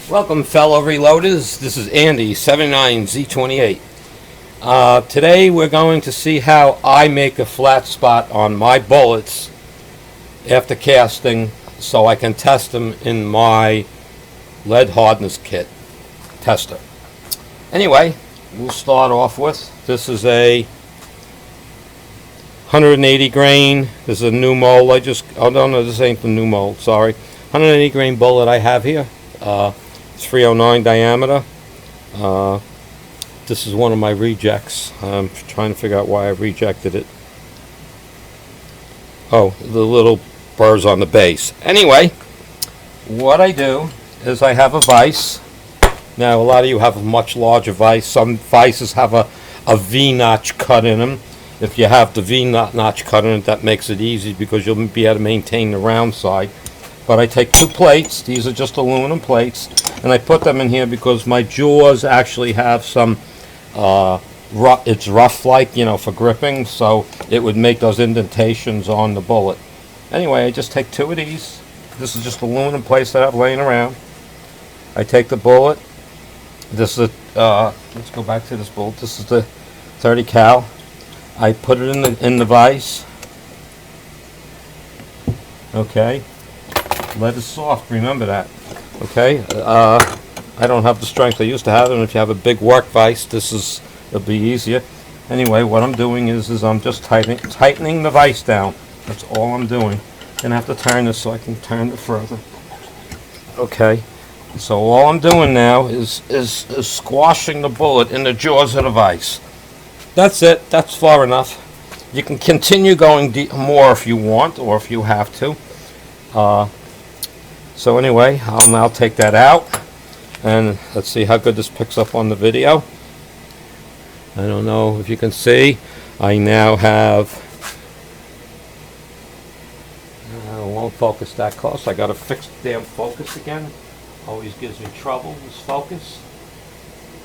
Welcome, fellow reloaders. This is Andy, 79Z28. Today we're going to see how I make a flat spot on my bullets after casting so I can test them in my lead hardness kit tester. Anyway, we'll start off with, this is a 180 grain. This is a new mold. No, this ain't the new mold, sorry. 180 grain bullet I have here. 309 diameter. This is one of my rejects. I'm trying to figure out why I rejected it. Oh, the little burrs on the base. Anyway, what I do is I have a vise. Now, a lot of you have a much larger vise. Some vices have a V-notch cut in them. If you have the V-notch cut in it, that makes it easy because you'll be able to maintain the round side. But I take two plates. These are just aluminum plates. And I put them in here because my jaws actually have some, it's rough like, for gripping. So it would make those indentations on the bullet. Anyway, I just take two of these. This is just aluminum plates that I have laying around. I take the bullet. This is let's go back to this bullet. This is the 30 cal. I put it in the vise. Okay. Lead is soft, remember that. Okay, I don't have the strength I used to have, and if you have a big work vise, it'll be easier. Anyway, what I'm doing is I'm just tightening the vise down. That's all I'm doing. Gonna have to turn this so I can turn it further. Okay, so all I'm doing now is squashing the bullet in the jaws of the vise. That's it. That's far enough. You can continue going more if you want, or if you have to. So anyway, I'll now take that out, and let's see how good this picks up on the video. I don't know if you can see. I now have, I won't focus that close. I got to fix the damn focus again. Always gives me trouble, this focus.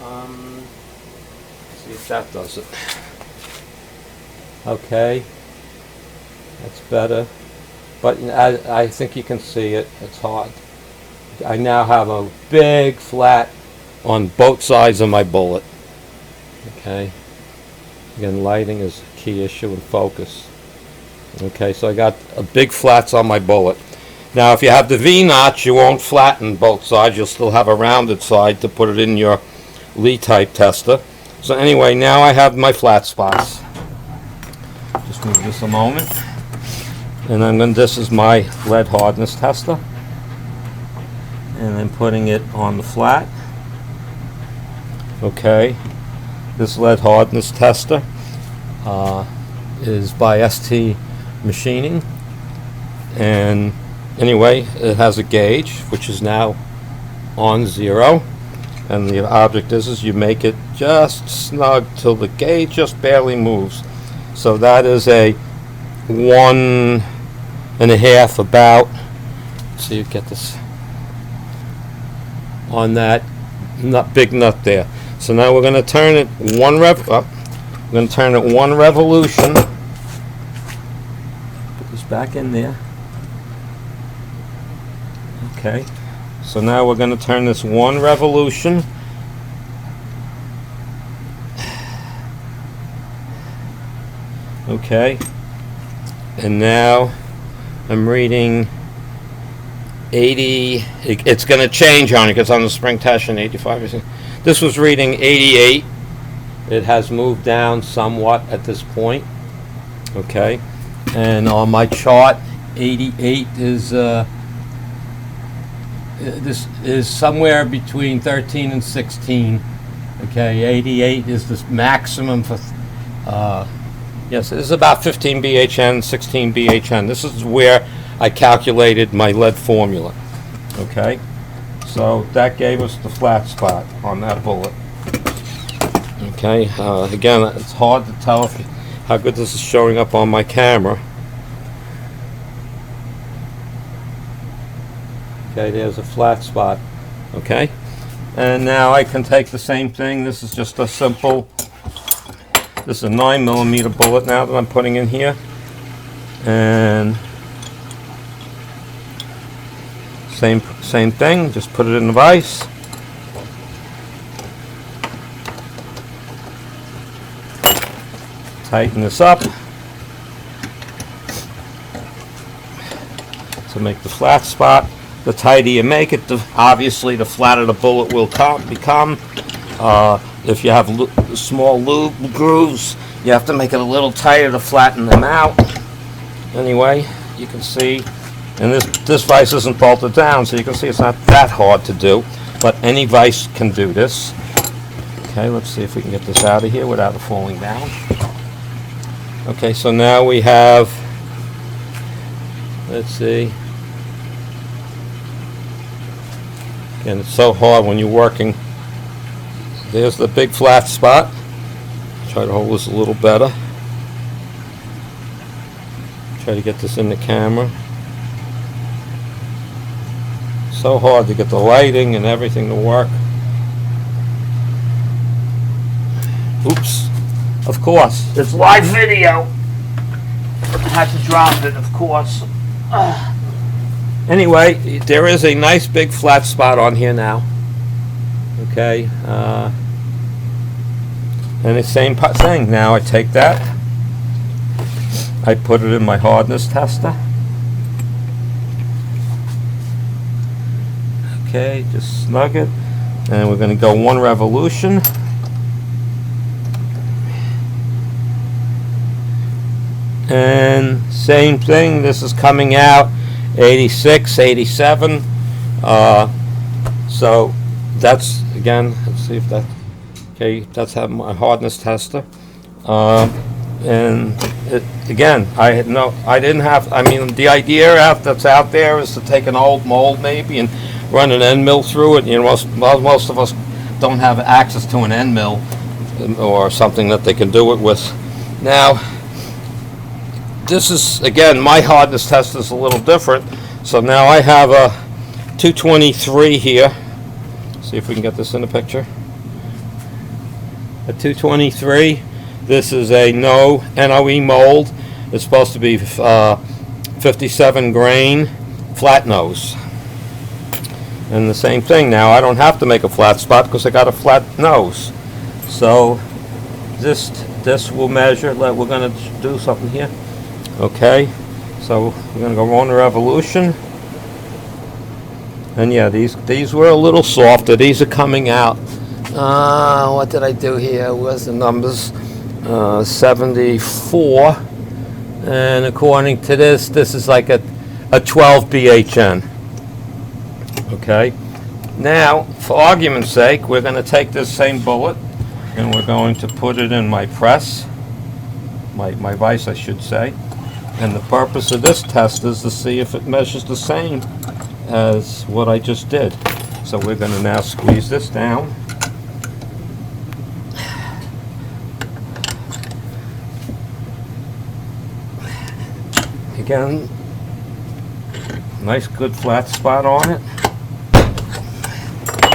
Let's see if that does it. Okay, that's better. But I think you can see it. It's hard. I now have a big flat on both sides of my bullet. Okay. Again, lighting is a key issue in focus. Okay, so I got a big flats on my bullet. Now, if you have the V-notch, you won't flatten both sides. You'll still have a rounded side to put it in your Lee-type tester. So anyway, now I have my flat spots. Just move this a moment. And then this is my lead hardness tester, and I'm putting it on the flat. Okay, this lead hardness tester is by ST Machining, and anyway, it has a gauge which is now on 0, and the object is you make it just snug till the gauge just barely moves. So that is a 1.5 about. So you get this on that big nut there. So now we're going to turn it one revolution. Put this back in there. Okay. So now we're going to turn this one revolution. Okay. And now I'm reading 80. It's going to change on it because on the spring tension 85. This was reading 88. It has moved down somewhat at this point. Okay. And on my chart, 88 is this is somewhere between 13 and 16. Okay. 88 is the maximum for. Yes, this is about 15 BHN, 16 BHN. This is where I calculated my lead formula. Okay, so that gave us the flat spot on that bullet. Okay, again, it's hard to tell how good this is showing up on my camera. Okay, there's a flat spot. Okay, and now I can take the same thing. This is just a simple. This is a 9mm bullet now that I'm putting in here, and Same thing, just put it in the vise. Tighten this up to make the flat spot. The tighter you make it, obviously the flatter the bullet will become. If you have small lube grooves, you have to make it a little tighter to flatten them out. Anyway, you can see, and this vise isn't bolted down, so you can see it's not that hard to do, but any vise can do this. Okay, let's see if we can get this out of here without it falling down. Okay, so now we have, let's see, again, it's so hard when you're working. There's the big flat spot. Try to hold this a little better. Try to get this in the camera. So hard to get the lighting and everything to work. Oops. Of course, it's live video. I had to drop it, of course. Anyway, there is a nice big flat spot on here now. Okay. And the same thing. Now I take that. I put it in my hardness tester. Okay, just snug it. And we're going to go 1 revolution. And same thing, this is coming out 86, 87. So that's, again, let's see if that, okay, that's how my hardness tester. And again, I mean, the idea that's out there is to take an old mold maybe and run an end mill through it. You know, most of us don't have access to an end mill or something that they can do it with. Now, this is, again, my hardness test is a little different. So now I have a 223 here. See if we can get this in the picture. A 223. This is a NOE mold. It's supposed to be 57 grain flat nose. And the same thing now, I don't have to make a flat spot because I got a flat nose. So this will measure, we're going to do something here. Okay, so we're going to go 1 revolution. And yeah, these were a little softer. These are coming out. What did I do here? Where's the numbers? 74. And according to this is like a 12 BHN. Okay. Now, for argument's sake, we're going to take this same bullet and we're going to put it in my press. My vise, I should say. And the purpose of this test is to see if it measures the same as what I just did. So we're going to now squeeze this down. Again, nice good flat spot on it.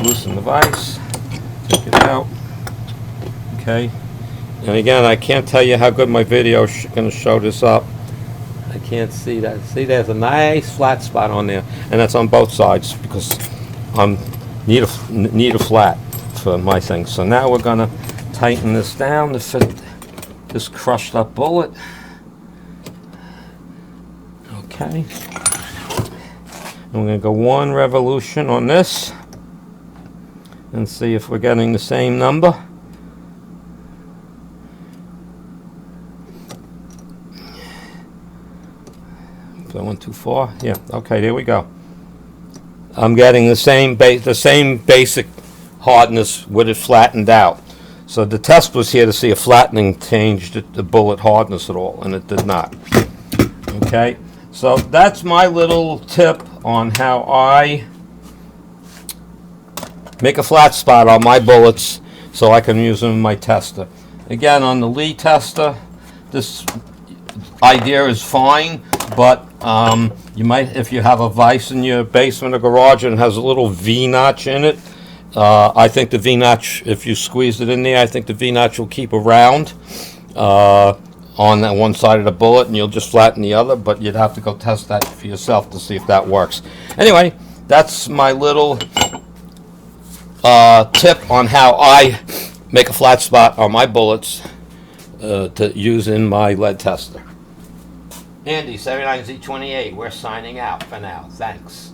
Loosen the vise, take it out. Okay. And again, I can't tell you how good my video is going to show this up. I can't see that. See, there's a nice flat spot on there, and that's on both sides because I need a flat for my thing. So now we're gonna tighten this down to fit this crushed up bullet. Okay, and we're gonna go 1 revolution on this and see if we're getting the same number. I went too far. Yeah. Okay. There we go. I'm getting the same basic hardness with it flattened out. So the test was here to see if flattening changed the bullet hardness at all, and it did not. Okay. So that's my little tip on how I make a flat spot on my bullets so I can use them in my tester. Again, on the Lee tester, this idea is fine, but you might, if you have a vise in your basement or garage and it has a little V-notch in it, I think the V-notch, if you squeeze it in there, I think the V-notch will keep around on that one side of the bullet, and you'll just flatten the other, but you'd have to go test that for yourself to see if that works. Anyway, that's my little tip on how I make a flat spot on my bullets to use in my lead tester. Andy, 79Z28, we're signing out for now. Thanks.